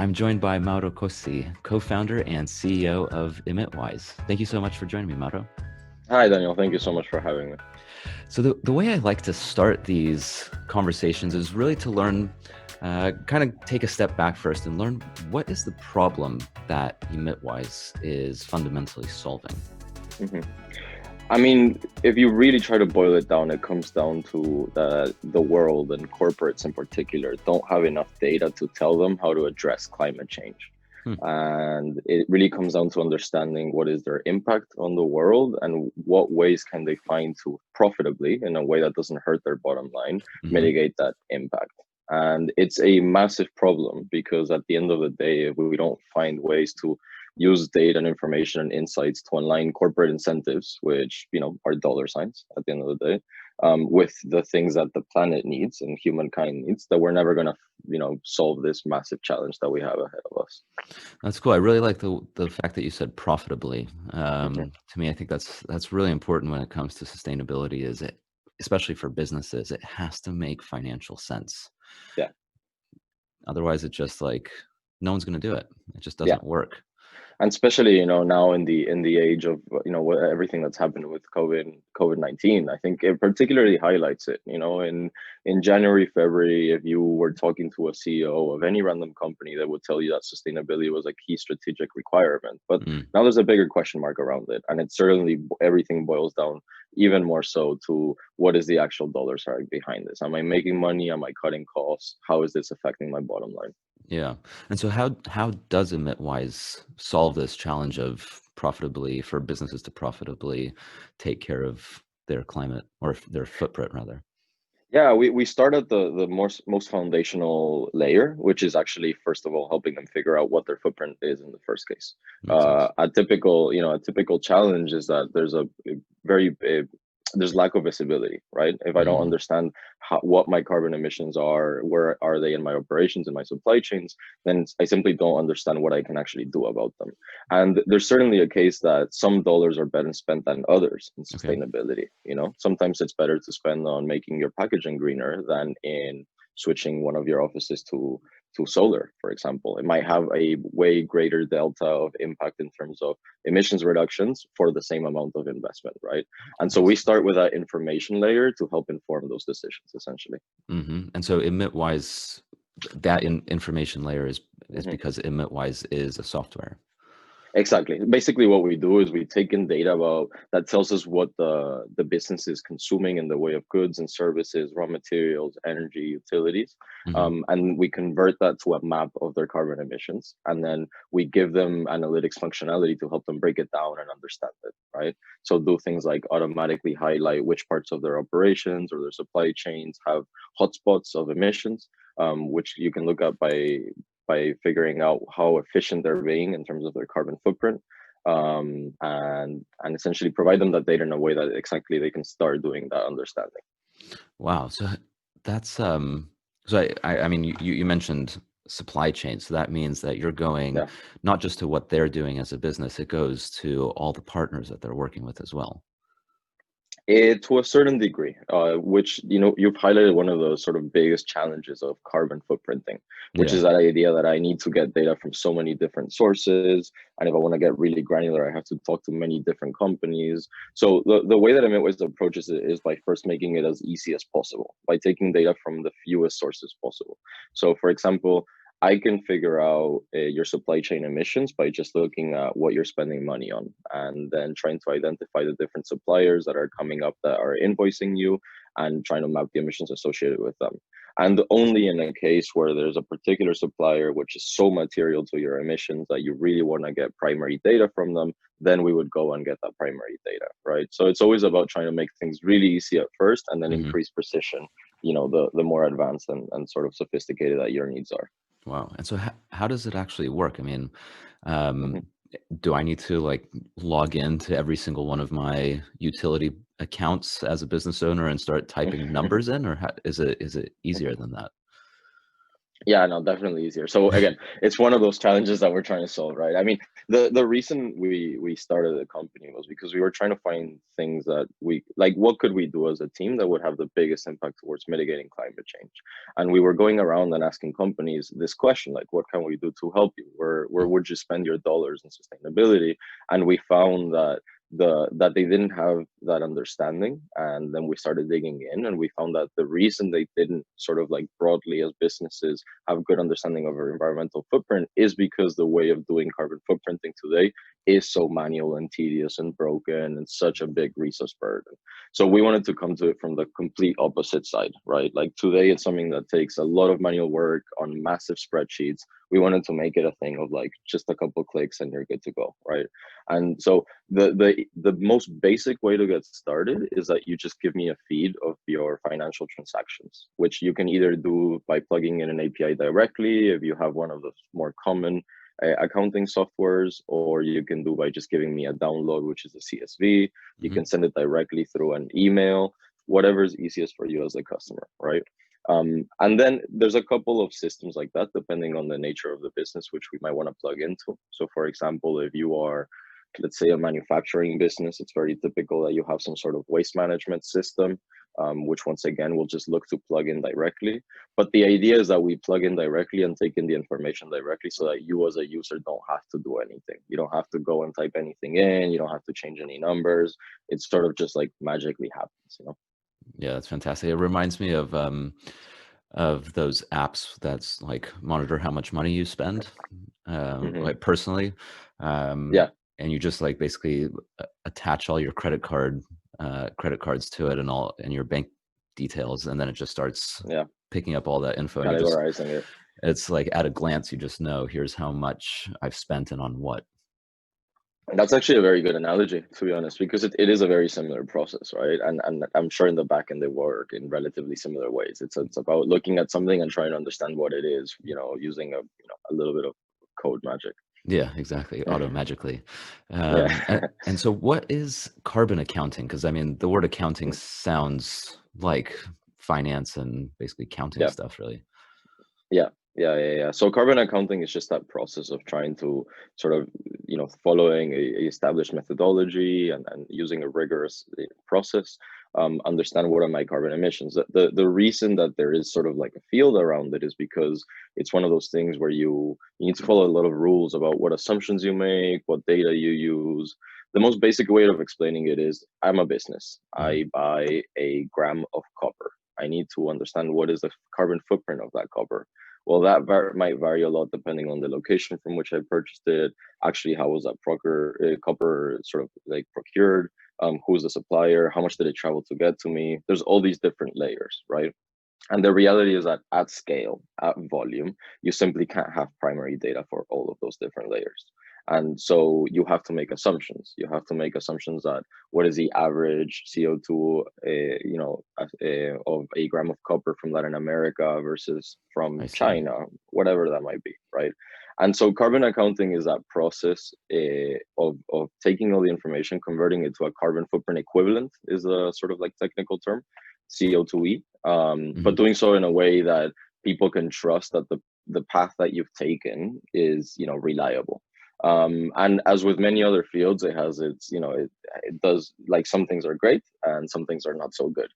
I'm joined by Mauro Cozzi, co-founder and CEO of Emitwise. Thank you so much for joining me, Mauro. Hi, Daniel. Thank you so much for having me. So the way I like to start these conversations is really to learn, kind of take a step back first and learn what is the problem that Emitwise is fundamentally solving. hmm I mean, if you really try to boil it down, it comes down to the world and corporates in particular don't have enough data to tell them how to address climate change. Hmm. And it really comes down to understanding what is their impact on the world and what ways can they find to profitably, in a way that doesn't hurt their bottom line, Mm-hmm. mitigate that impact. And it's a massive problem because at the end of the day, if we don't find ways to use data and information and insights to align corporate incentives, which are dollar signs at the end of the day, with the things that the planet needs and humankind needs, that we're never going to solve this massive challenge that we have ahead of us. That's cool. I really like the fact that you said profitably. Mhm. To me, I think that's really important when it comes to sustainability. Is it, especially for businesses, it has to make financial sense. Yeah. Otherwise, it's just like no one's going to do it. It just Yeah. doesn't work. And especially now in the age of everything that's happened with COVID-19, I think it particularly highlights it. In January, February, if you were talking to a CEO of any random company, they would tell you that sustainability was a key strategic requirement. But Mm. now there's a bigger question mark around it, and it's certainly everything boils down even more so to what is the actual dollar sign behind this. Am I making money? Am I cutting costs? How is this affecting my bottom line? Yeah. And so how does Emitwise solve this challenge of profitably, for businesses to profitably take care of their climate, or their footprint rather? Yeah, we start at the most foundational layer, which is actually first of all helping them figure out what their footprint is in the first case. Makes sense. A typical challenge is that there's lack of visibility, right? If I don't Mm. understand what my carbon emissions are, where are they in my operations, in my supply chains, then I simply don't understand what I can actually do about them. And there's certainly a case that some dollars are better spent than others in Okay. sustainability. Sometimes it's better to spend on making your packaging greener than in switching one of your offices to solar, for example. It might have a way greater delta of impact in terms of emissions reductions for the same amount of investment, right? And so I we see. start with that information layer to help inform those decisions, essentially. And so Emitwise, that information layer is Mhm. because Emitwise is a software. Exactly. Basically, what we do is we take in data about that tells us what the business is consuming in the way of goods and services, raw materials, energy, utilities, Hmm. and we convert that to a map of their carbon emissions, and then we give them analytics functionality to help them break it down and understand it. Right. So do things like automatically highlight which parts of their operations or their supply chains have hotspots of emissions, which you can look at by figuring out how efficient they're being in terms of their carbon footprint, and essentially provide them that data in a way that exactly they can start doing that understanding. Wow. So that's so I mean you mentioned supply chain. So that means that you're going Yeah. not just to what they're doing as a business, it goes to all the partners that they're working with as well. To a certain degree, which you've highlighted one of the sort of biggest challenges of carbon footprinting, which Yeah. is that idea that I need to get data from so many different sources, and if I want to get really granular, I have to talk to many different companies. So the way that Emitwise approaches it is by first making it as easy as possible, by taking data from the fewest sources possible. So, for example, I can figure out your supply chain emissions by just looking at what you're spending money on and then trying to identify the different suppliers that are coming up that are invoicing you and trying to map the emissions associated with them. And only in a case where there's a particular supplier which is so material to your emissions that you really want to get primary data from them, then we would go and get that primary data, right? So it's always about trying to make things really easy at first and then Hmm. increase precision, the more advanced and sort of sophisticated that your needs are. Wow. And so how does it actually work? I mean, um, Mhm. do I need to like log into every single one of my utility accounts as a business owner and start typing numbers in, or is it easier than that? Yeah, no, definitely easier. So again, it's one of those challenges that we're trying to solve, right? I mean, the reason we started the company was because we were trying to find things that we like, what could we do as a team that would have the biggest impact towards mitigating climate change? And we were going around and asking companies this question, like, what can we do to help you? Where would you spend your dollars in sustainability? And we found that that they didn't have that understanding, and then we started digging in and we found that the reason they didn't sort of like broadly as businesses have good understanding of our environmental footprint is because the way of doing carbon footprinting today is so manual and tedious and broken and such a big resource burden. So we wanted to come to it from the complete opposite side, right? Like today it's something that takes a lot of manual work on massive spreadsheets. We wanted to make it a thing of like just a couple clicks and you're good to go, right? And so the most basic way to get started is that you just give me a feed of your financial transactions, which you can either do by plugging in an API directly if you have one of the more common accounting softwares, or you can do by just giving me a download, which is a CSV. You Hmm. can send it directly through an email, whatever is easiest for you as a customer, right? And then there's a couple of systems like that, depending on the nature of the business, which we might want to plug into. So for example, if you are, let's say, a manufacturing business, it's very typical that you have some sort of waste management system, which once again, we'll just look to plug in directly. But the idea is that we plug in directly and take in the information directly so that you as a user don't have to do anything. You don't have to go and type anything in. You don't have to change any numbers. It sort of just like magically happens, you know? Yeah, that's fantastic. It reminds me of those apps that's like monitor how much money you spend, Hmm. like personally, um, Yeah, and you just like basically attach all your credit cards to it and all and your bank details, and then it just starts yeah, picking up all that info, and you just categorizing it. it's like at a glance you just know here's how much I've spent and on what. That's actually a very good analogy, to be honest, because it is a very similar process, right? And I'm sure in the back end they work in relatively similar ways. It's about looking at something and trying to understand what it is, using a little bit of code magic. Yeah, exactly. Auto magically. Yeah. And so what is carbon accounting? Because I mean, the word accounting Mm, sounds like finance and basically counting yeah. stuff, really. Yeah. So carbon accounting is just that process of trying to sort of, following a established methodology and using a rigorous process, understand what are my carbon emissions. The reason that there is sort of like a field around it is because it's one of those things where you need to follow a lot of rules about what assumptions you make, what data you use. The most basic way of explaining it is I'm a business. Mhm. I buy a gram of copper. I need to understand what is the carbon footprint of that copper. Well, that might vary a lot depending on the location from which I purchased it. Actually, how was that copper sort of like procured? Who's the supplier? How much did it travel to get to me? There's all these different layers, right? And the reality is that at scale, at volume, you simply can't have primary data for all of those different layers. And so you have to make assumptions. You have to make assumptions that what is the average CO2, of a gram of copper from Latin America versus I from see. China, whatever that might be, right? And so carbon accounting is that process of taking all the information, converting it to a carbon footprint equivalent is a sort of like technical term, CO2e, but Mhm. doing so in a way that people can trust that the path that you've taken is reliable. And as with many other fields, it has its it does, like, some things are great and some things are not so good.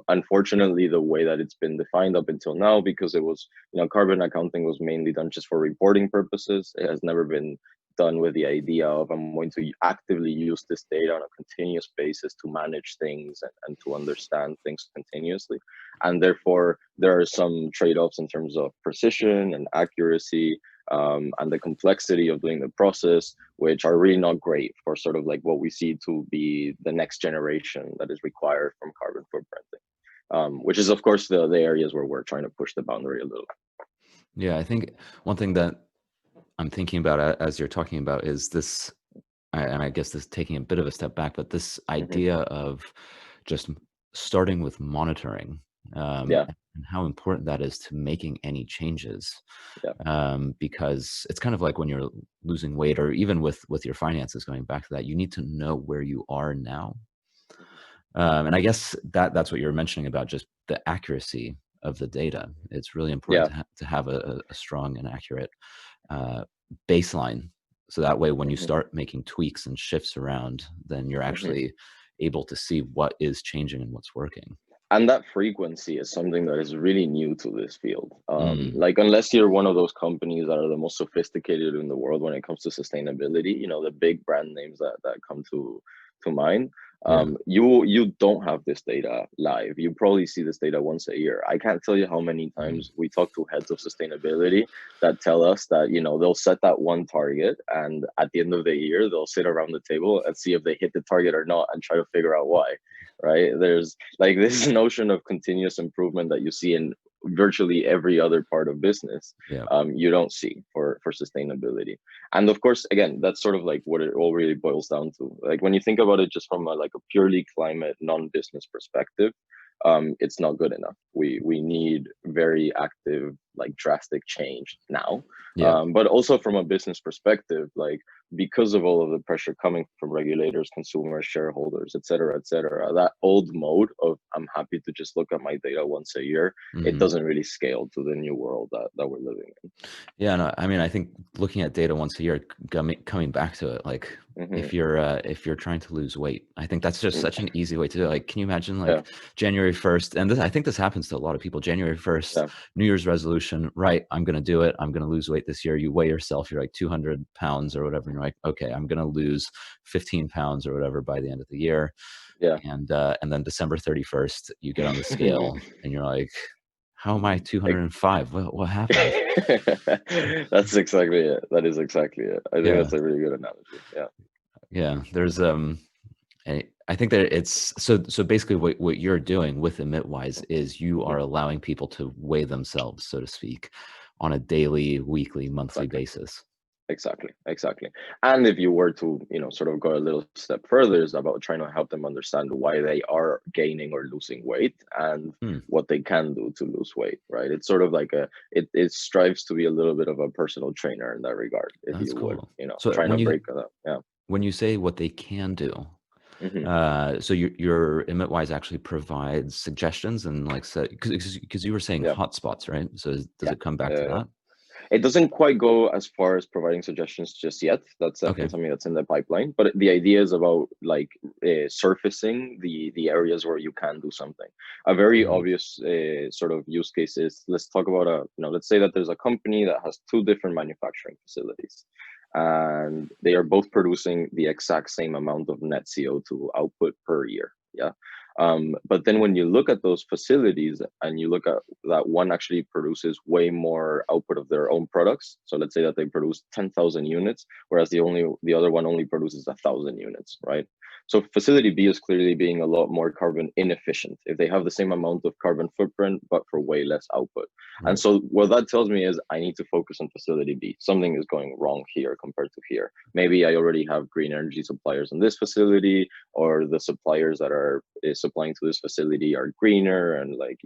Unfortunately, the way that it's been defined up until now, because it was carbon accounting was mainly done just for reporting purposes. It has never been done with the idea of I'm going to actively use this data on a continuous basis to manage things and to understand things continuously. And therefore, there are some trade-offs in terms of precision and accuracy, and the complexity of doing the process, which are really not great for sort of like what we see to be the next generation that is required from carbon footprinting, which is, of course, the areas where we're trying to push the boundary a little. Yeah, I think one thing that I'm thinking about as you're talking about is this, and I guess this taking a bit of a step back, but this Hmm. idea of just starting with monitoring, Yeah, and how important that is to making any changes. yeah. Because it's kind of like when you're losing weight, or even with your finances, going back to that, you need to know where you are now. Mhm. And I guess that's what you were mentioning about just the accuracy of the data. It's really important Yeah. to have a strong and accurate baseline. So that way, when you Hmm. start making tweaks and shifts around, then you're Hmm. actually able to see what is changing and what's working. And that frequency is something that is really new to this field. Mm, Like, unless you're one of those companies that are the most sophisticated in the world when it comes to sustainability, the big brand names that come to mind, yeah. you don't have this data live. You probably see this data once a year. I can't tell you how many Mm, times we talk to heads of sustainability that tell us that they'll set that one target, and at the end of the year they'll sit around the table and see if they hit the target or not and try to figure out why. Right? There's like this notion of continuous improvement that you see in virtually every other part of business. yeah. You don't see for sustainability. And of course, again, that's sort of like what it all really boils down to. Like, when you think about it just from a purely climate non-business perspective, it's not good enough. We need very active, like, drastic change now. Yeah. But also from a business perspective, like, because of all of the pressure coming from regulators, consumers, shareholders, et cetera, that old mode of I'm happy to just look at my data once a year, it Hmm. doesn't really scale to the new world that we're living in. Yeah, no, I mean, I think looking at data once a year, coming back to it, like Hmm. if you're trying to lose weight, I think that's just such an easy way to do it. Like, can you imagine Yeah, like January 1st, and I think this happens to a lot of people. January 1st, yeah, New Year's resolution, right? I'm gonna do it. I'm gonna lose weight this year. You weigh yourself, you're like 200 pounds or whatever, and you're like, okay, I'm gonna lose 15 pounds or whatever by the end of the year. yeah. And then December 31st, you get on the scale and you're like, how am I Like, 205? What happened? that's exactly it. That is exactly it. I think Yeah. that's a really good analogy. Yeah. Yeah, there's I think that it's so basically what you're doing with Emitwise is you are Mhm. allowing people to weigh themselves, so to speak, on a daily, weekly, monthly Exactly. basis. Exactly. And if you were to, sort of go a little step further, is about trying to help them understand why they are gaining or losing weight and Hmm, what they can do to lose weight, right? It's sort of like it strives to be a little bit of a personal trainer in that regard, if that's you would, cool. So trying to break it up. Yeah. when you say what they can do, Hmm. so your Emitwise actually provides suggestions and like because you were saying Yeah. hotspots, right? So does Yeah. it come back to Uh, that? It doesn't quite go as far as providing suggestions just yet. That's definitely Okay. something that's in the pipeline. But the idea is about, like, surfacing the areas where you can do something. A very Mm, obvious sort of use case is, let's talk about let's say that there's a company that has two different manufacturing facilities, and they are both producing the exact same amount of net CO2 output per year. Yeah. But then when you look at those facilities and you look at that one actually produces way more output of their own products. So let's say that they produce 10,000 units, whereas the other one only produces 1,000 units, right? So facility B is clearly being a lot more carbon inefficient if they have the same amount of carbon footprint, but for way less output. And right. so what that tells me is I need to focus on facility B. Something is going wrong here compared to here. Maybe I already have green energy suppliers in this facility, or the suppliers that are supplying to this facility are greener, and, like,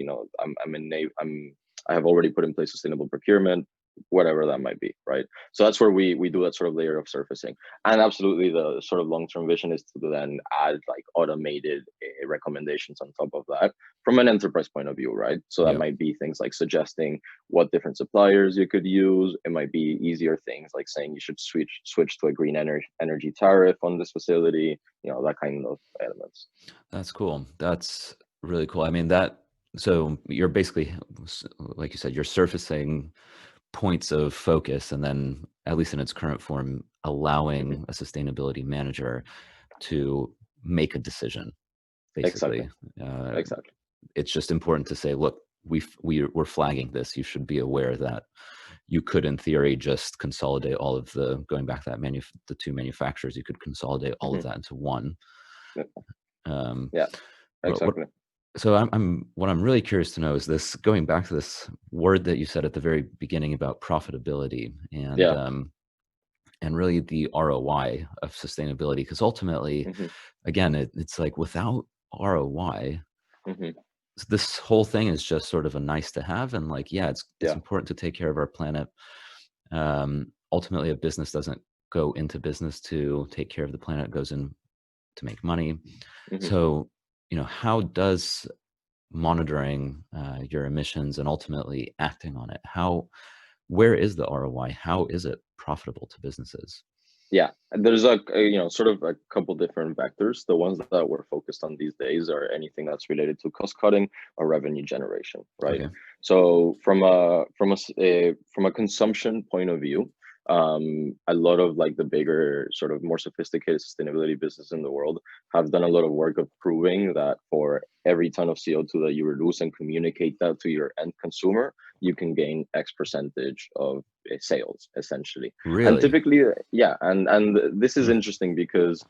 I have already put in place sustainable procurement, whatever that might be, right? So that's where we do that sort of layer of surfacing. And absolutely, the sort of long-term vision is to then add, like, automated recommendations on top of that from an enterprise point of view, right? So that Yeah. might be things like suggesting what different suppliers you could use. It might be easier things like saying you should switch to a green energy tariff on this facility, that kind of elements. That's cool. That's really cool. I mean, so you're basically, like you said, you're surfacing points of focus and then, at least in its current form, Hmm. allowing a sustainability manager to make a decision, Exactly. basically. Uh, Exactly. it's just important to say, look, we're flagging this. You should be aware that you could, in theory, just consolidate all of going back to the two manufacturers, you could consolidate all of Hmm. that into one. Um, Yeah. what Exactly. So what I'm really curious to know is this, going back to this word that you said at the very beginning about profitability Yeah. and really the ROI of sustainability, because ultimately, Hmm. again, it's like without ROI, Hmm. this whole thing is just sort of a nice to have. And like, yeah, it's Yeah. important to take care of our planet. Ultimately, a business doesn't go into business to take care of the planet; it goes in to make money. Hmm. So, how does monitoring your emissions and ultimately acting on it, where is the ROI? How is it profitable to businesses? Yeah, and there's sort of a couple different vectors. The ones that we're focused on these days are anything that's related to cost cutting or revenue generation, right? Okay. So from a consumption point of view, a lot of like the bigger, sort of more sophisticated sustainability business in the world have done a lot of work of proving that for every ton of CO2 that you reduce and communicate that to your end consumer, you can gain X percentage of sales, essentially. And Really? typically, yeah, and this is Hmm. interesting because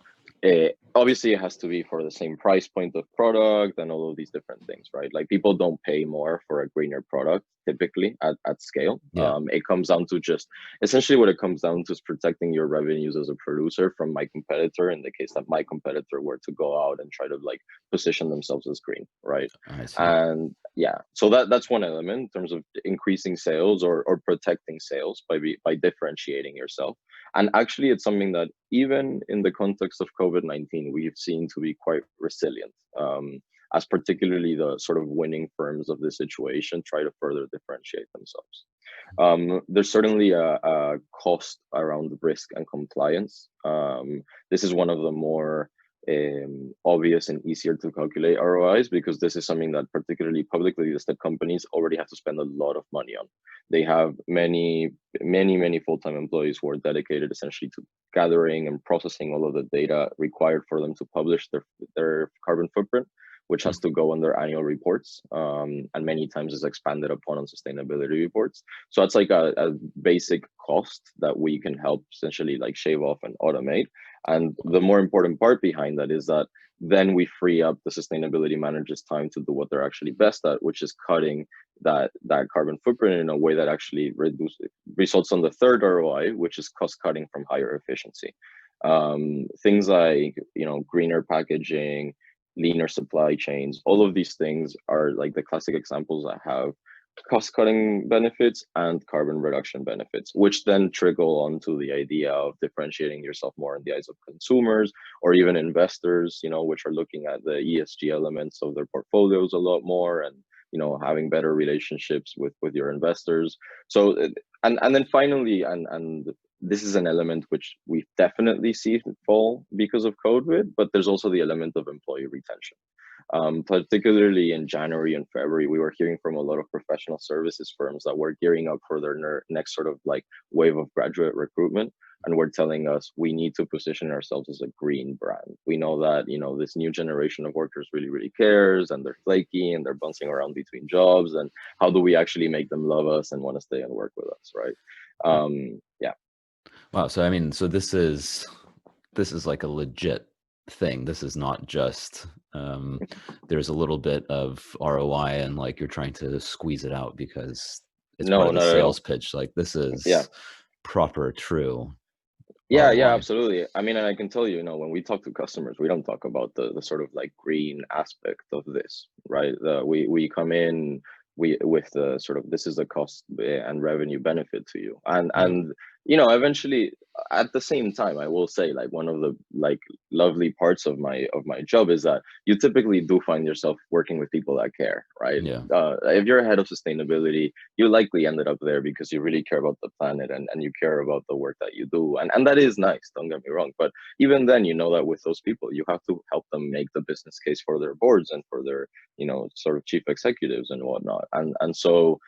obviously it has to be for the same price point of product and all of these different things, right? Like people don't pay more for a greener product typically at scale. Yeah. It comes down to just essentially what it comes down to is protecting your revenues as a producer from my competitor, in the case that my competitor were to go out and try to like position themselves as green, right? I see. And yeah, so that's one element in terms of increasing sales or protecting sales by differentiating yourself. And actually, it's something that even in the context of COVID-19, we've seen to be quite resilient, as particularly the sort of winning firms of the situation try to further differentiate themselves. There's certainly a cost around risk and compliance. This is one of the more obvious and easier to calculate ROIs, because this is something that particularly publicly listed companies already have to spend a lot of money on. They have many full-time employees who are dedicated essentially to gathering and processing all of the data required for them to publish their carbon footprint, which Hmm. has to go on their annual reports, and many times is expanded upon on sustainability reports. So that's like a basic cost that we can help essentially like shave off and automate. And the more important part behind that is that then we free up the sustainability managers' time to do what they're actually best at, which is cutting that carbon footprint in a way that actually results on the third ROI, which is cost cutting from higher efficiency. Things like greener packaging, leaner supply chains, all of these things are like the classic examples that have cost cutting benefits and carbon reduction benefits, which then trickle onto the idea of differentiating yourself more in the eyes of consumers or even investors, which are looking at the ESG elements of their portfolios a lot more, and having better relationships with your investors. So and then finally, and this is an element which we definitely see fall because of COVID, but there's also the element of employee retention. Particularly in January and February, we were hearing from a lot of professional services firms that were gearing up for their next sort of like wave of graduate recruitment. And were telling us we need to position ourselves as a green brand. We know that, this new generation of workers really cares, and they're flaky and they're bouncing around between jobs. And how do we actually make them love us and want to stay and work with us, right? Yeah. Wow. So I mean, so this is like a legit thing. This is not just there's a little bit of ROI and like you're trying to squeeze it out because it's part No, of the not at sales all. pitch. Like this Yeah. is proper, true Yeah, ROI. absolutely. I mean, and I can tell you, when we talk to customers, we don't talk about the sort of like green aspect of this, right? We come in with the sort of, this is the cost and revenue benefit to you, Yeah. and eventually, at the same time, I will say, like, one of the like lovely parts of my job is that you typically do find yourself working with people that care, right? Yeah. If you're a head of sustainability, you likely ended up there because you really care about the planet, and you care about the work that you do, and that is nice, don't get me wrong, but even then, that with those people you have to help them make the business case for their boards and for their sort of chief executives and whatnot, and so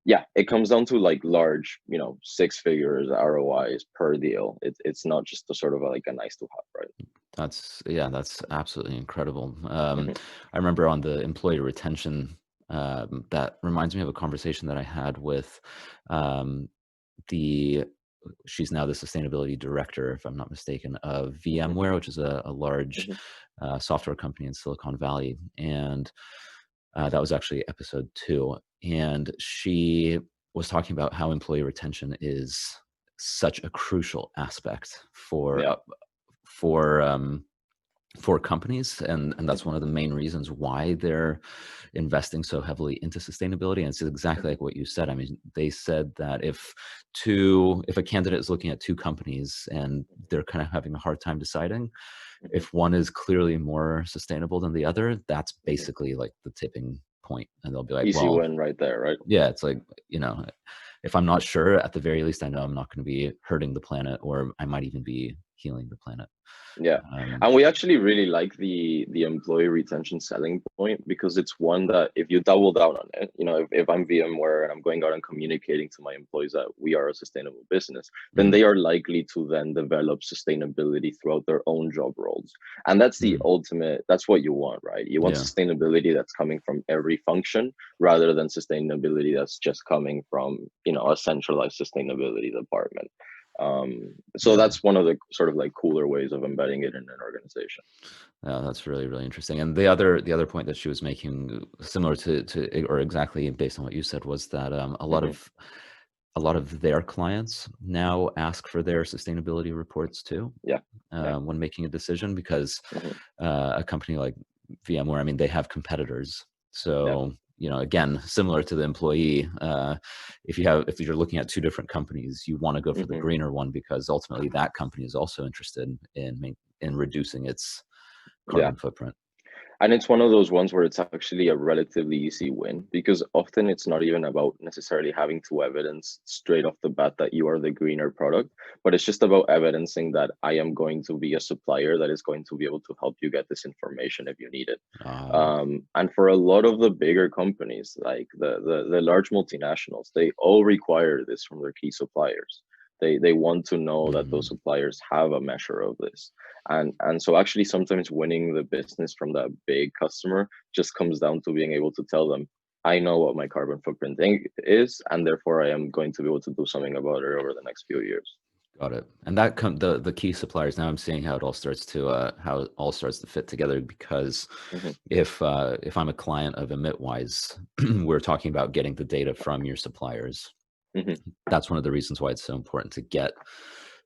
yeah, it comes down to like large, six figures ROIs per deal. It's not just a sort of like a nice to have, right? That's absolutely incredible. Hmm. I remember on the employee retention, that reminds me of a conversation that I had with um, the she's now the sustainability director, if I'm not mistaken, of Hmm. VMware, which is a large Hmm. software company in Silicon Valley. And that was actually episode 2. And she was talking about how employee retention is such a crucial aspect Yeah. for for companies, and that's Hmm. one of the main reasons why they're investing so heavily into sustainability. And it's exactly Hmm. like what you said. I mean, they said that if a candidate is looking at 2 companies and they're kind of having a hard time deciding, Hmm. if one is clearly more sustainable than the other, that's Hmm. basically like the tipping point, and they'll be like, Easy well, win right there, right? yeah, it's like, if I'm not sure, at the very least, I know I'm not going to be hurting the planet, or I might even be healing the planet. Yeah, Um, and we actually really like the employee retention selling point, because it's one that if you double down on it, if I'm VMware and I'm going out and communicating to my employees that we are a sustainable business, then mhm, they are likely to then develop sustainability throughout their own job roles. And that's the mhm, ultimate, that's what you want, right? You want yeah, sustainability that's coming from every function, rather than sustainability that's just coming from, a centralized sustainability department. So yeah. that's one of the sort of like cooler ways of embedding it in an organization. Yeah, that's really, really interesting. And the other point that she was making, similar to or exactly based on what you said, was that Hmm. a lot of their clients now ask for their sustainability reports too, Yeah, yeah. when making a decision, because Hmm. a company like VMware, I mean, they have competitors. Yeah. So, again, similar to the employee, if you're looking at two different companies, you want to go for the Hmm. greener one, because ultimately that company is also interested in reducing its Yeah. carbon footprint. And it's one of those ones where it's actually a relatively easy win, because often it's not even about necessarily having to evidence straight off the bat that you are the greener product, but it's just about evidencing that I am going to be a supplier that is going to be able to help you get this information if you need it. Uh, And for a lot of the bigger companies, like the large multinationals, they all require this from their key suppliers. They want to know that those mm, suppliers have a measure of this. And so actually sometimes winning the business from that big customer just comes down to being able to tell them, I know what my carbon footprint is, and therefore I am going to be able to do something about it over the next few years. got it. And that the key suppliers. Now I'm seeing how it all starts to fit together, because Hmm. if I'm a client of Emitwise, we're talking about getting the data from your suppliers. Hmm. That's one of the reasons why it's so important to get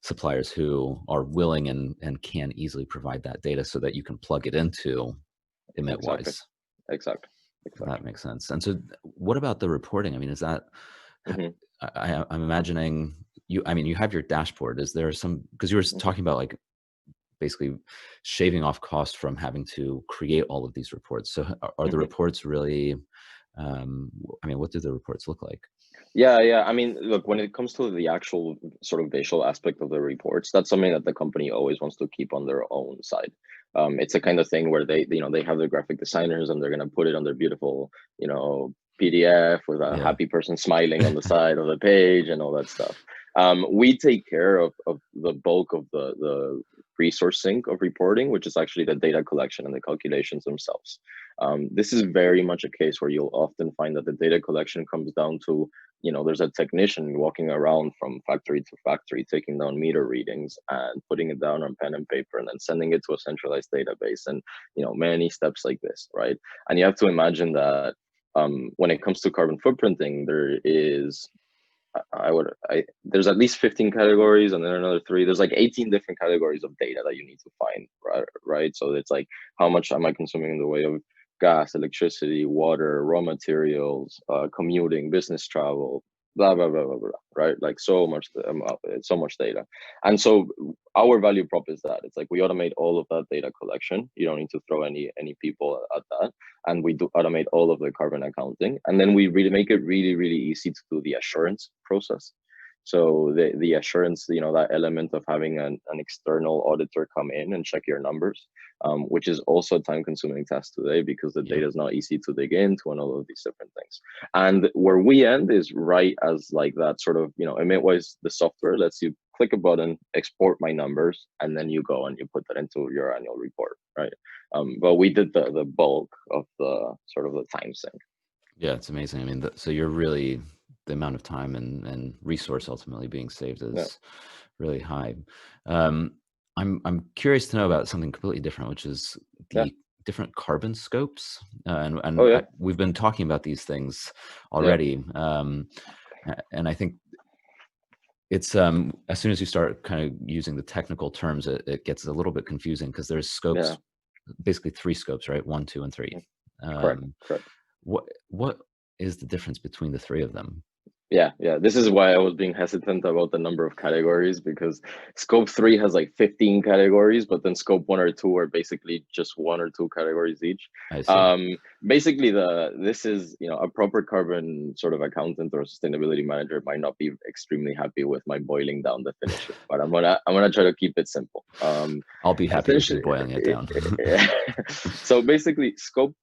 suppliers who are willing and can easily provide that data, so that you can plug it into Exactly. Emitwise. Exactly. That Exactly. makes sense. And so, what about the reporting? I mean, is that Hmm. I'm imagining you. I mean, you have your dashboard. Is there some, because you were Hmm. talking about, like, basically shaving off cost from having to create all of these reports. So, are the Hmm. reports really? I mean, what do the reports look like? Yeah, yeah. I mean, look, when it comes to the actual sort of visual aspect of the reports, that's something that the company always wants to keep on their own side. It's a kind of thing where they have their graphic designers and they're going to put it on their beautiful, PDF with a Yeah. happy person smiling on the side of the page and all that stuff. We take care of the bulk of the resource sink of reporting, which is actually the data collection and the calculations themselves. This is very much a case where you'll often find that the data collection comes down to, there's a technician walking around from factory to factory, taking down meter readings and putting it down on pen and paper, and then sending it to a centralized database, and many steps like this, right? And you have to imagine that when it comes to carbon footprinting, there is there's at least 15 categories, and then another three. There's like 18 different categories of data that you need to find, right? Right. So it's like, how much am I consuming in the way of gas, electricity, water, raw materials, commuting, business travel, blah blah blah blah blah. Right. Like so much data. And so our value prop is that it's like we automate all of that data collection. You don't need to throw any people at that, and we do automate all of the carbon accounting, and then we really make it really really easy to do the assurance process. So the assurance, that element of having an external auditor come in and check your numbers, which is also a time consuming task today, because the Yep. data is not easy to dig into and all of these different things. And where we end is right as like that sort of, Emitwise, the software lets you click a button, export my numbers, and then you go and you put that into your annual report, right? But we did the bulk of the sort of the time sink. Yeah, it's amazing. I mean, so you're really, the amount of time and resource ultimately being saved Yeah, is really high. Um, I'm curious to know about something completely different, which is yeah. the different carbon scopes. Oh And yeah, we've been talking about these things yeah, already. And I think it's as soon as you start kind of using the technical terms, it gets a little bit confusing, because there's yeah. scopes, basically three scopes, right? One, two, and three. Correct, Um, correct. what is the difference between the three of them? Yeah. This is why I was being hesitant about the number of categories, because scope 3 has like 15 categories, but then scope 1 or 2 are basically just 1 or 2 categories each. I see. Basically, this is, a proper carbon sort of accountant or sustainability manager might not be extremely happy with my boiling down definition, but I'm gonna try to keep it simple. I'll be happy with you Essentially, boiling it down. so basically, scope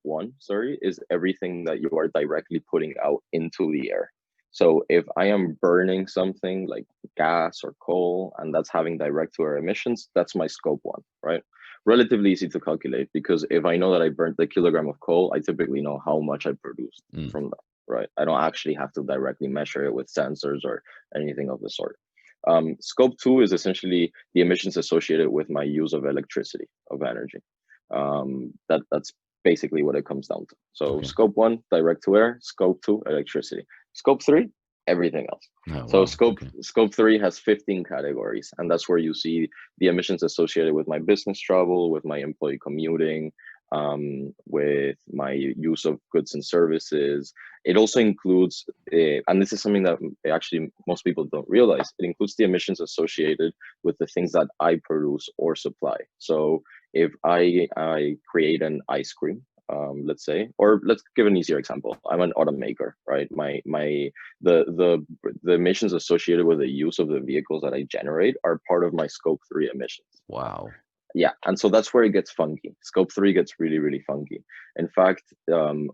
1, sorry, is everything that you are directly putting out into the air. So if I am burning something like gas or coal, and that's having direct to air emissions, that's my scope 1, right? Relatively easy to calculate, because if I know that I burnt the kilogram of coal, I typically know how much I produced Mm, from that, right? I don't actually have to directly measure it with sensors or anything of the sort. Scope 2 is essentially the emissions associated with my use of electricity, of energy. That's basically what it comes down to. So okay. scope 1, direct to air. Scope 2, electricity. Scope 3, everything else. Oh, So wow. scope Okay. scope 3 has 15 categories, and that's where you see the emissions associated with my business travel, with my employee commuting, with my use of goods and services. It also includes, and this is something that actually most people don't realize, it includes the emissions associated with the things that I produce or supply. So if I create an ice cream, let's say, or let's give an easier example. I'm an automaker, right? The emissions associated with the use of the vehicles that I generate are part of my scope 3 emissions. Wow. Yeah, and so that's where it gets funky. Scope 3 gets really, really funky. In fact,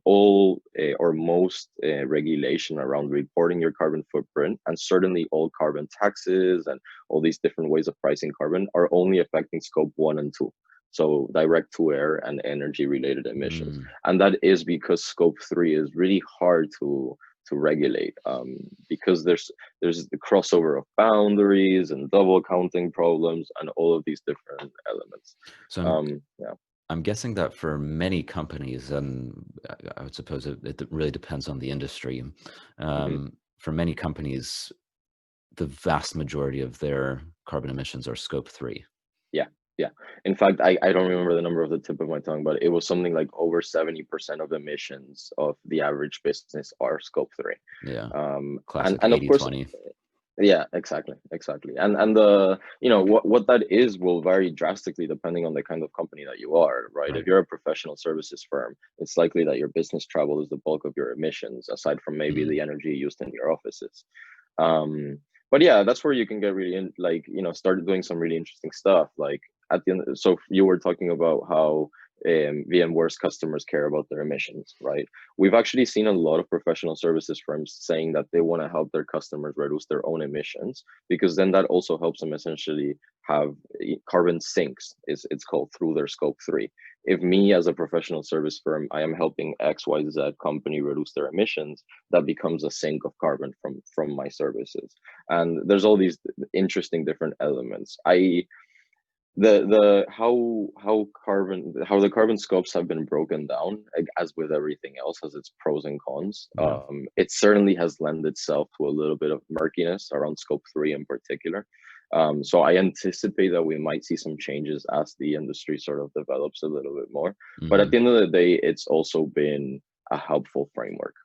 all or most regulation around reporting your carbon footprint, and certainly all carbon taxes and all these different ways of pricing carbon, are only affecting scope 1 and 2. So direct to air and energy related emissions. Mm. And that is because scope 3 is really hard to regulate, because there's the crossover of boundaries and double counting problems and all of these different elements. So Yeah. I'm guessing that for many companies, and I would suppose it really depends on the industry. hmm For many companies, the vast majority of their carbon emissions are scope 3. Yeah. Yeah. In fact, I don't remember the number of the tip of my tongue, but it was something like over 70% of emissions of the average business are scope 3. Yeah. And Classic and of course, 80/20. yeah, exactly. And the what that is will vary drastically depending on the kind of company that you are, right? If Right. you're a professional services firm, it's likely that your business travel is the bulk of your emissions, aside from maybe Mm. the energy used in your offices. But yeah, that's where you can get really in, like, start doing some really interesting stuff. Like at the end, so you were talking about how VMware's customers care about their emissions, right? We've actually seen a lot of professional services firms saying that they want to help their customers reduce their own emissions, because then that also helps them essentially have carbon sinks, is it's called, through their scope 3. If me as a professional service firm, I am helping XYZ company reduce their emissions, that becomes a sink of carbon from my services. And there's all these interesting different elements. The how the carbon scopes have been broken down, like, as with everything else, has its pros and cons. Yeah. It certainly has lent itself to a little bit of murkiness around scope 3 in particular. So I anticipate that we might see some changes as the industry sort of develops a little bit more. But at Hmm. the end of the day, it's also been a helpful framework,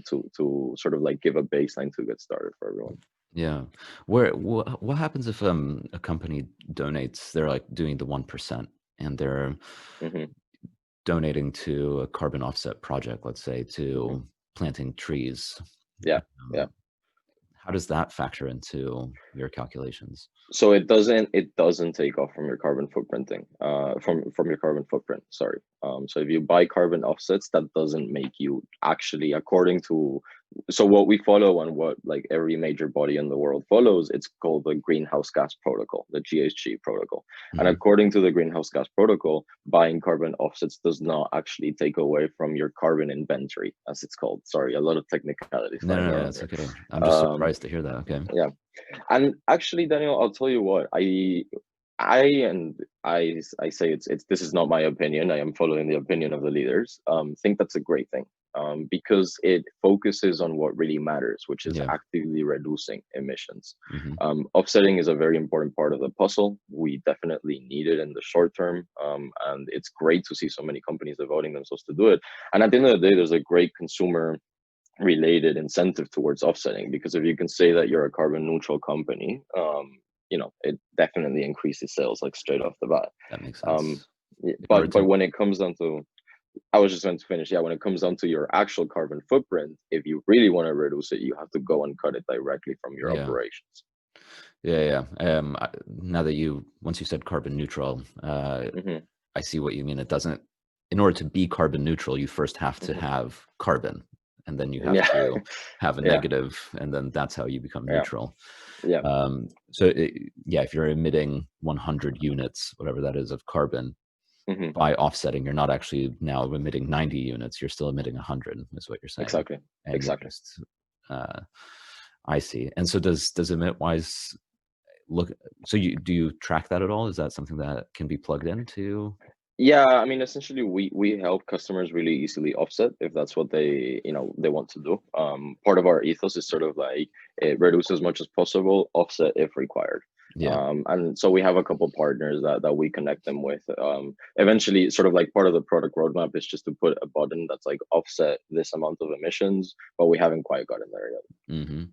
to sort of like give a baseline to get started for everyone. Yeah. What happens if a company donates, they're like doing the 1% and they're hmm donating to a carbon offset project, let's say, hmm to planting trees. Yeah, yeah. Um, how does that factor into your calculations? So it doesn't take off from your carbon footprinting, from your carbon footprint, sorry. So if you buy carbon offsets, that doesn't make you actually, according to, so what we follow and what like every major body in the world follows, it's called the greenhouse gas protocol, the GHG protocol. And Hmm. according to the greenhouse gas protocol, buying carbon offsets does not actually take away from your carbon inventory, as it's called. Sorry, a lot of technicalities No, flying no, no, around it's here. okay. I'm just um surprised to hear that. Okay. yeah. And actually, Daniel, I'll tell you what, I and I say it's this is not my opinion. I am following the opinion of the leaders. Think that's a great thing, because it focuses on what really matters, which is Yeah. actively reducing emissions. Hmm. Offsetting is a very important part of the puzzle. We definitely need it in the short term, and it's great to see so many companies devoting themselves to do it. And at the end of the day, there's a great consumer related incentive towards offsetting, because if you can say that you're a carbon neutral company, it definitely increases sales like straight off the bat. That makes Um, sense. In order but to, when it comes down to, I was just going to finish. Yeah, when it comes down to your actual carbon footprint, if you really want to reduce it, you have to go and cut it directly from your yeah. operations. Yeah, yeah. Now that once you said carbon neutral, Hmm. I see what you mean. It doesn't, in order to be carbon neutral, you first have to Hmm. have carbon, and then you have Yeah, to have a yeah, negative, and then that's how you become yeah, neutral. yeah. So yeah, if you're emitting 100 units, whatever that is, of carbon, Hmm. by offsetting, you're not actually now emitting 90 units. You're still emitting 100, is what you're saying, Exactly, and you're exactly. just. Uh, I see. And so does Emitwise look, so do you track that at all? Is that something that can be plugged into? Yeah, I mean, essentially, we help customers really easily offset if that's what they want to do. Part of our ethos is sort of like reduce as much as possible, offset if required. Yeah. And so we have a couple partners that we connect them with. Eventually, sort of like part of the product roadmap is just to put a button that's like offset this amount of emissions, but we haven't quite gotten there yet.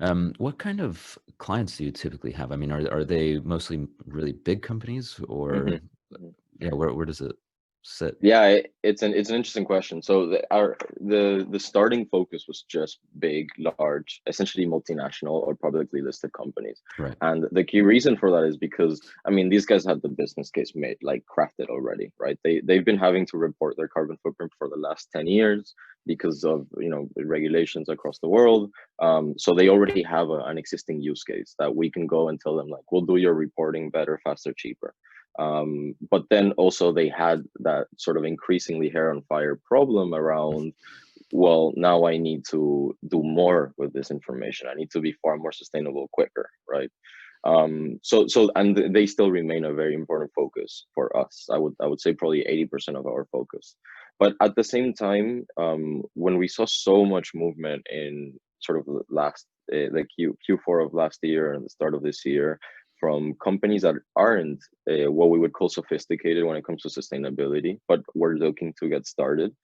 Hmm. What kind of clients do you typically have? I mean, are they mostly really big companies, or Hmm. yeah, where does it sit? Yeah, it's an interesting question. So the starting focus was just big, large, essentially multinational or publicly listed companies. Right. And the key reason for that is because, I mean, these guys had the business case made, like crafted already, right? They've been having to report their carbon footprint for the last 10 years because of, the regulations across the world. So they already have an existing use case that we can go and tell them, like, we'll do your reporting better, faster, cheaper. But then also they had that sort of increasingly hair on fire problem around, well, now I need to do more with this information. I need to be far more sustainable quicker, right? And they still remain a very important focus for us. I would say probably 80% of our focus. But at the same time, when we saw so much movement in sort of the last the Q4 of last year and the start of this year, from companies that aren't what we would call sophisticated when it comes to sustainability, but we're looking to get started.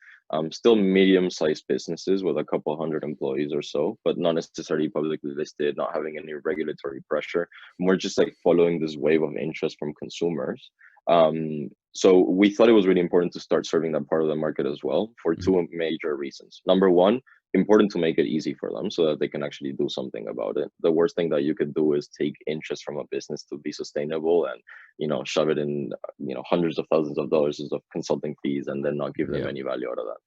Still medium-sized businesses with a couple hundred employees or so, but not necessarily publicly listed, not having any regulatory pressure. We're just like following this wave of interest from consumers. So we thought it was really important to start serving that part of the market as well for Mhm. two major reasons. Number one, important to make it easy for them so that they can actually do something about it. The worst thing that you could do is take interest from a business to be sustainable and shove it in hundreds of thousands of dollars of consulting fees and then not give them Yeah. any value out of that.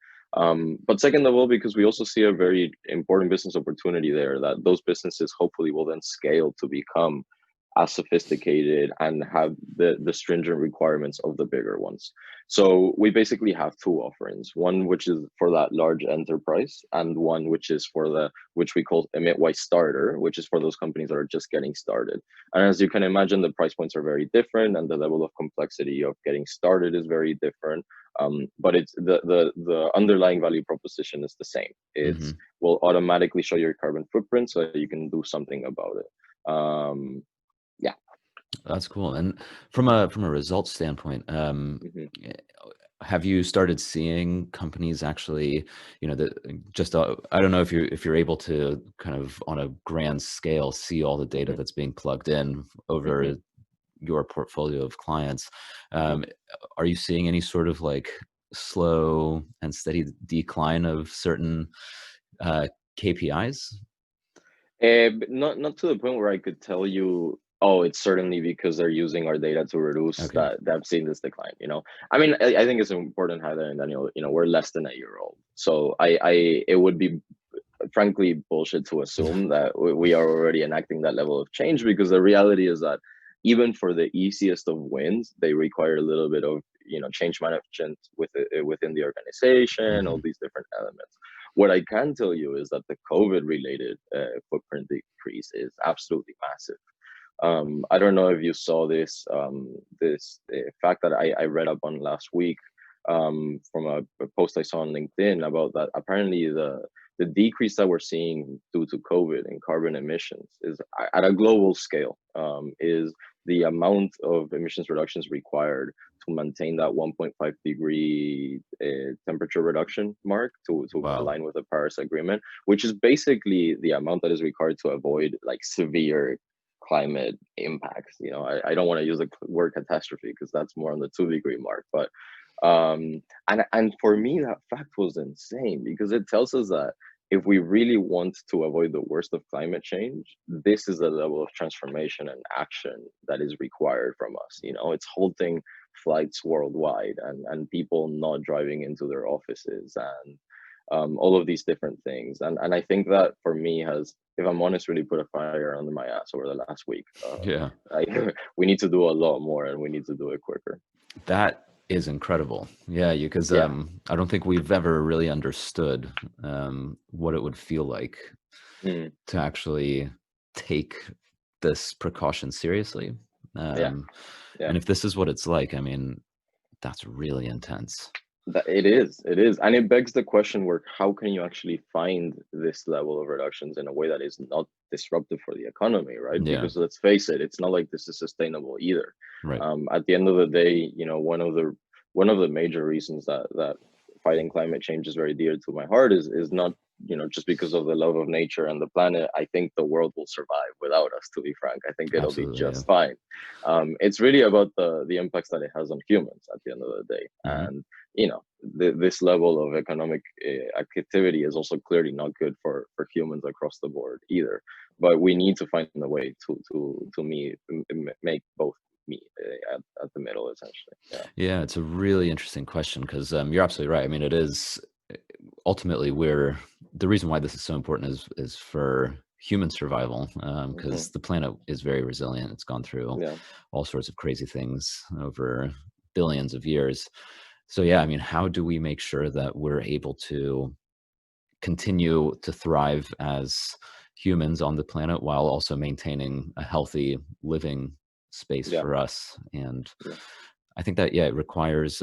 But second of all, because we also see a very important business opportunity there, that those businesses hopefully will then scale to become as sophisticated and have the stringent requirements of the bigger ones. So we basically have two offerings, one which is for that large enterprise and one which is for which we call Emitwise Starter, which is for those companies that are just getting started. And as you can imagine, the price points are very different and the level of complexity of getting started is very different. But it's the underlying value proposition is the same. It's Hmm. will automatically show your carbon footprint so that you can do something about it. Yeah. That's cool. And from a results standpoint, Hmm. eh, have you started seeing companies actually, that just I don't know if you're able to kind of on a grand scale see all the data Hmm. that's being plugged in Hmm. over your portfolio of clients. Hmm. Um, are you seeing any sort of like slow and steady decline of certain uh, KPIs? But not to the point where I could tell you, oh, it's certainly because they're using our data to reduce Okay. that I've seen this decline. I mean, I think it's important, Heather and Daniel. We're less than a year old, so it would be frankly bullshit to assume that we are already enacting that level of change, because the reality is that even for the easiest of wins, they require a little bit of change management within the organization, all Hmm. these different elements. What I can tell you is that the COVID related footprint decrease is absolutely massive. I don't know if you saw this fact that I read up on last week, from a post I saw on LinkedIn about that. Apparently, the decrease that we're seeing due to COVID in carbon emissions is at a global scale, is the amount of emissions reductions required to maintain that 1.5 degree temperature reduction mark to Wow. align with the Paris Agreement, which is basically the amount that is required to avoid like severe climate impacts. I don't want to use the word catastrophe because that's more on the 2 degree mark, but and for me that fact was insane because it tells us that if we really want to avoid the worst of climate change, this is the level of transformation and action that is required from us. It's halting flights worldwide and people not driving into their offices and all of these different things. And I think that for me has, if I'm honest, really put a fire under my ass over the last week. Yeah. We need to do a lot more and we need to do it quicker. That is incredible. Yeah, because Yeah. I don't think we've ever really understood what it would feel like Mm, to actually take this precaution seriously. yeah. Um, Yeah. and if this is what it's like, I mean, that's really intense. It is, and it begs the question where how can you actually find this level of reductions in a way that is not disruptive for the economy, right? Yeah, Because let's face it, it's not like this is sustainable either. right. At the end of the day, one of the major reasons that fighting climate change is very dear to my heart is not just because of the love of nature and the planet. I think the world will survive without us. To be frank, I think it'll be Absolutely. Yeah. just fine. It's really about the impacts that it has on humans at the end of the day, Hmm. and this level of economic activity is also clearly not good for humans across the board either. But we need to find a way to make both meet at the middle, essentially. Yeah. Yeah, it's a really interesting question because you're absolutely right. I mean, it is ultimately where the reason why this is so important is for human survival Hmm. because the planet is very resilient. It's gone through Yeah. all sorts of crazy things over billions of years. So yeah, I mean, how do we make sure that we're able to continue to thrive as humans on the planet while also maintaining a healthy living space Yeah. for us? And Yeah. I think that, yeah, it requires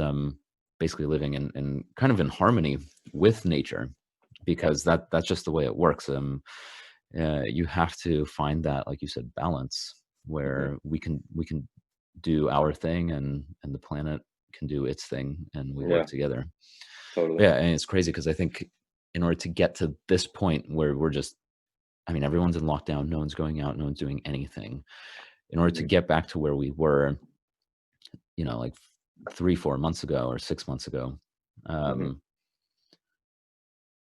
basically living in kind of in harmony with nature Yeah. because that's just the way it works. You have to find that, like you said, balance Hmm. where we can do our thing and the planet can do its thing and we work Yeah. together. Totally. Yeah, and it's crazy because I think in order to get to this point where we're just, I mean, everyone's in lockdown, no one's going out, no one's doing anything. In order to Hmm. get back to where we were, like 3, 4 months ago or 6 months ago, Hmm. um,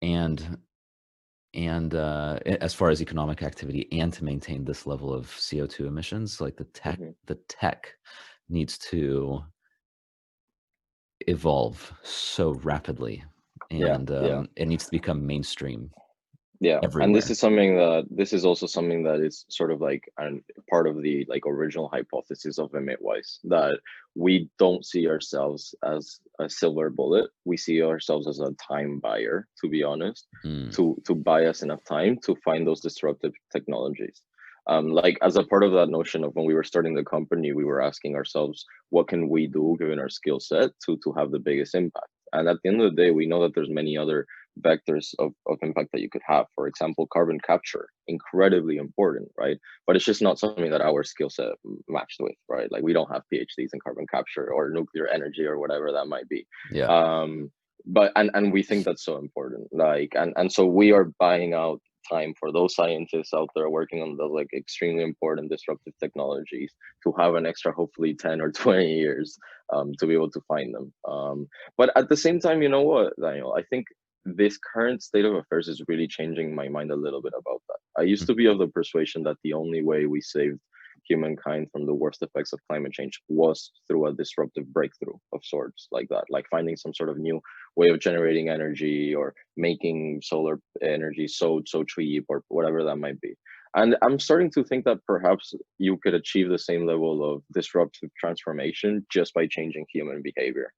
and as far as economic activity and to maintain this level of CO2 emissions, like Hmm. the tech needs to evolve so rapidly, Yeah. and Yeah. it needs to become mainstream Yeah, and everywhere. this is also something that is sort of like part of the like original hypothesis of Emitwise, that we don't see ourselves as a silver bullet. We see ourselves as a time buyer, to be honest, Mm, to buy us enough time to find those disruptive technologies. Like as a part of that notion of when we were starting the company, we were asking ourselves, what can we do given our skill set to have the biggest impact? And at the end of the day, we know that there's many other vectors of impact that you could have. For example, carbon capture, incredibly important, right? But it's just not something that our skill set matched with, right? Like we don't have PhDs in carbon capture or nuclear energy or whatever that might be. yeah. But and we think that's so important. Like and so we are buying out time for those scientists out there working on those like extremely important disruptive technologies to have an extra hopefully 10 or 20 years to be able to find them. But at the same time, you know what, Daniel, I think this current state of affairs is really changing my mind a little bit about that. I used Mm, to be of the persuasion that the only way we saved humankind from the worst effects of climate change was through a disruptive breakthrough of sorts like that, like finding some sort of new way of generating energy or making solar energy so cheap or whatever that might be. And I'm starting to think that perhaps you could achieve the same level of disruptive transformation just by changing human behavior,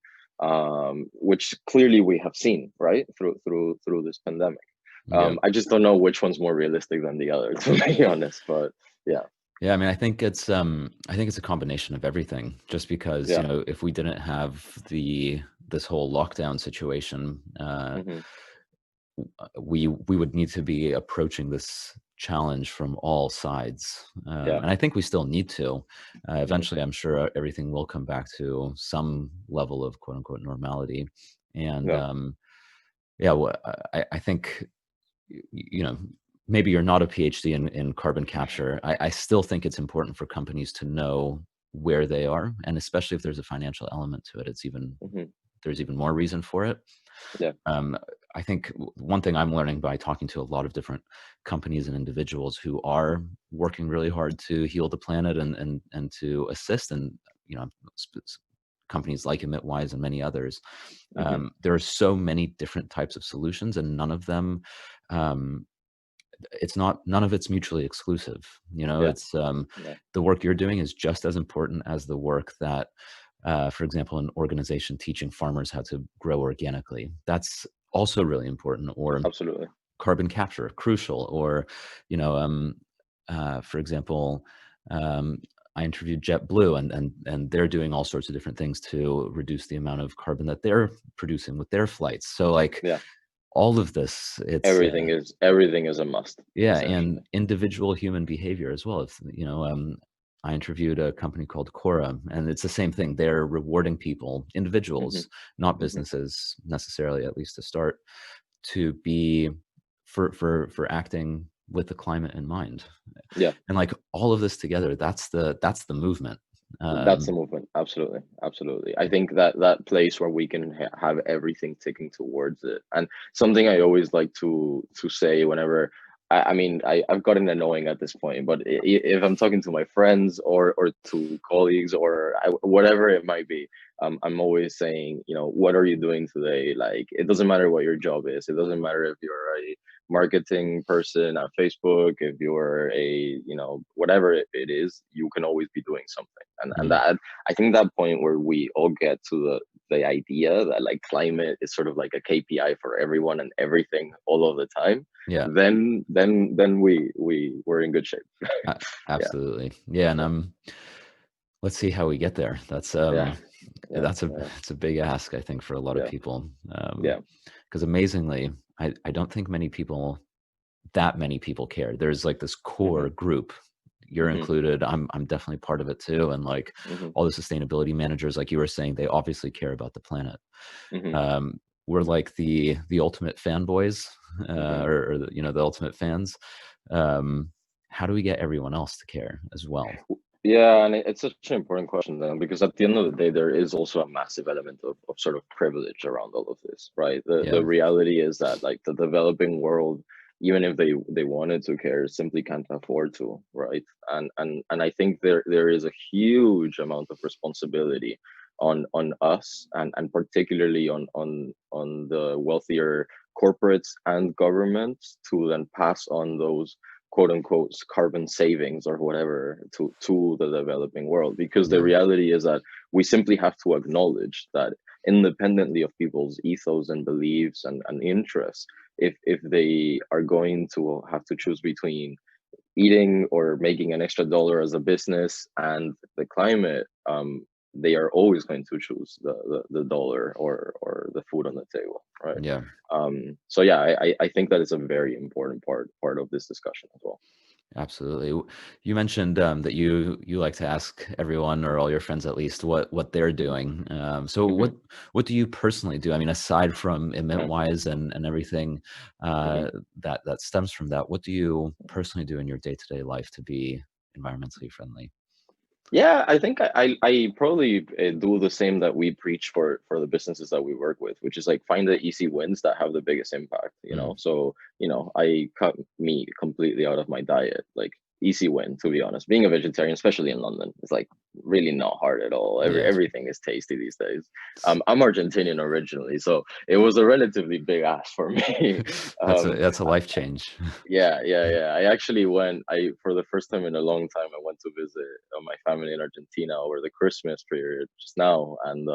which clearly we have seen right through this pandemic. yeah. I just don't know which one's more realistic than the other, to be honest. But yeah. Yeah, I mean, I think it's a combination of everything. Just because, Yeah. if we didn't have this whole lockdown situation, Hmm. we would need to be approaching this challenge from all sides. Yeah. And I think we still need to. Hmm. Eventually, I'm sure everything will come back to some level of quote unquote normality. And Yeah. yeah, well, I think, you know, maybe you're not a PhD in carbon capture. I still think it's important for companies to know where they are. And especially if there's a financial element to it, Hmm. there's even more reason for it. Yeah. Um, I think one thing I'm learning by talking to a lot of different companies and individuals who are working really hard to heal the planet and to assist, and you know, companies like Emitwise and many others. Hmm. There are so many different types of solutions, and none of them. Um, none of it's mutually exclusive. You know, Yeah. it's Yeah. the work you're doing is just as important as the work that, for example, an organization teaching farmers how to grow organically. That's also really important. Or Absolutely. carbon capture, crucial. Or, you know, for example, um, I interviewed JetBlue, and they're doing all sorts of different things to reduce the amount of carbon that they're producing with their flights. So, like Yeah. all of this, it's Everything is a must, yeah, and essentially. individual human behavior as well. If you know, I interviewed a company called Cora, and it's the same thing. They're rewarding people, Hmm. individuals, not Hmm. businesses necessarily, at least to start, to be for acting with the climate in mind. Yeah. And like all of this together, that's the movement. That's the Um, movement. Absolutely. Absolutely. I think that that place where we can have everything ticking towards it. And something I always like to say whenever I mean, I've gotten annoying at this point, but if I'm talking to my friends or to colleagues or whatever it might be, I'm always saying, you know, what are you doing today? Like, it doesn't matter what your job is. It doesn't matter if you're a marketing person at Facebook, if you're a, you know, whatever it is, you can always be doing something. And mm, that, I think that point where we all get to the idea that like climate is sort of like a KPI for everyone and everything all of the time, yeah, then we're in good shape. Yeah. absolutely. Yeah, and Yeah. let's see how we get there. Yeah. Yeah. Yeah. It's a big ask, I think, for a lot of Yeah. people. Yeah. Because amazingly, I don't think that many people care. There's like this Hmm. core group. You're Hmm. included. I'm definitely part of it too. And like Hmm. all the sustainability managers, like you were saying, they obviously care about the planet. Hmm. We're like the ultimate fanboys, Hmm. or the, you know, the ultimate fans. Um, how do we get everyone else to care as well? Yeah, and it's such an important question then, because at the end of the day, there is also a massive element of sort of privilege around all of this, right? The Yeah, reality is that like the developing world, even if they wanted to care, simply can't afford to, right? And I think there is a huge amount of responsibility on us and particularly on the wealthier corporates and governments to then pass on those quote unquote carbon savings or whatever to the developing world, because the yeah, reality is that we simply have to acknowledge that independently of people's ethos and beliefs and interests, if they are going to have to choose between eating or making an extra dollar as a business and the climate, they are always going to choose the dollar or the food on the table, right? yeah. So yeah, I think that is a very important part of this discussion as well. Absolutely. You mentioned that you like to ask everyone, or all your friends at least, what they're Hmm. doing. So Hmm. what do you personally do? I mean, aside from Hmm. Emitwise and everything Hmm. that stems from that, what do you personally do in your day-to-day life to be environmentally friendly? Yeah, I think I probably do the same that we preach for the businesses that we work with, which is like find the easy wins that have the biggest impact, you know? Mm, So, you know, I cut meat completely out of my diet, like easy win, to be honest. Being a vegetarian, especially in London, is like really not hard at all. yeah, Everything is tasty these days. I'm Argentinian originally, so it was a relatively big ask for me. Um, that's a life change. yeah, yeah, yeah. I actually went. I For the first time in a long time, I went to visit my family in Argentina over the Christmas period just now. And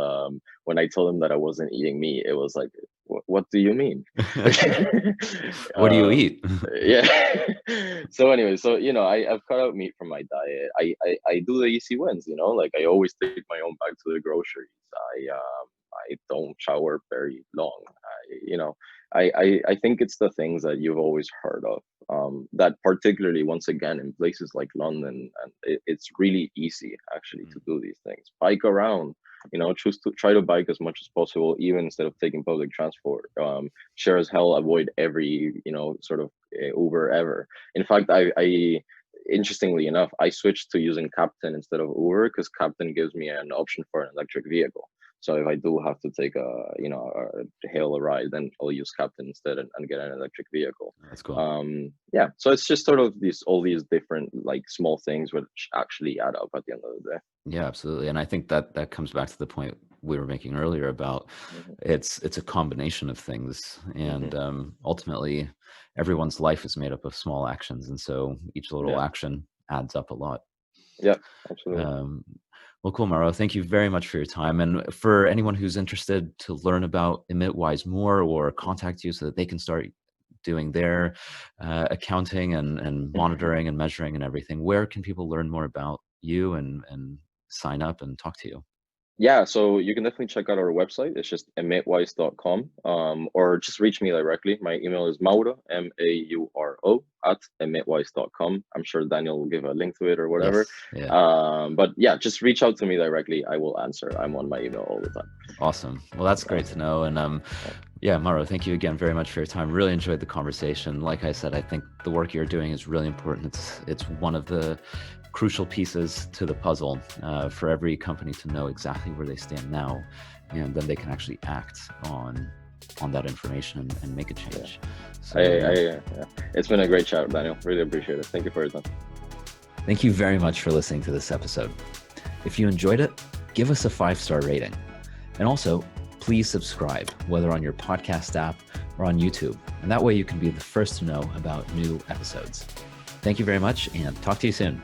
when I told them that I wasn't eating meat, it was like, What do you mean?" What do you um, eat? yeah. So anyway, so you know, I've cut out meat from my diet. I do the easy wins. You know, like I always take my own bag to the groceries. I don't shower very long. You know, I think it's the things that you've always heard of. That particularly, once again, in places like London, and it's really easy actually to do these things. Bike around, choose to try to bike as much as possible, even instead of taking public transport. Sure as hell avoid every, sort of Uber ever. In fact, I interestingly enough, I switched to using Captain instead of Uber because Captain gives me an option for an electric vehicle. So if I do have to take hail a ride, then I'll use Captain instead and get an electric vehicle. That's cool. Yeah, so it's just sort of all these different like small things which actually add up at the end of the day. Yeah, absolutely. And I think that comes back to the point we were making earlier about it's a combination of things, and ultimately everyone's life is made up of small actions, and so each little Yeah, action adds up a lot. yeah, absolutely. Well, cool, Mauro. Thank you very much for your time. And for anyone who's interested to learn about Emitwise more or contact you so that they can start doing their accounting and monitoring and measuring and everything, where can people learn more about you and sign up and talk to you? Yeah, so you can definitely check out our website. It's just emitwise.com, or just reach me directly. My email is Mauro, Mauro, at emitwise.com. I'm sure Daniel will give a link to it or whatever. Yes. Yeah. But yeah, just reach out to me directly. I will answer. I'm on my email all the time. Awesome. Well, that's great to know. And yeah, Mauro, thank you again very much for your time. Really enjoyed the conversation. Like I said, I think the work you're doing is really important. It's one of the crucial pieces to the puzzle for every company to know exactly where they stand now, and then they can actually act on that information and make a change. So yeah. It's been a great chat, Daniel. Really appreciate it. Thank you for your time. Thank you very much for listening to this episode. If you enjoyed it, give us a 5-star rating. And also, please subscribe, whether on your podcast app or on YouTube. And that way you can be the first to know about new episodes. Thank you very much, and talk to you soon.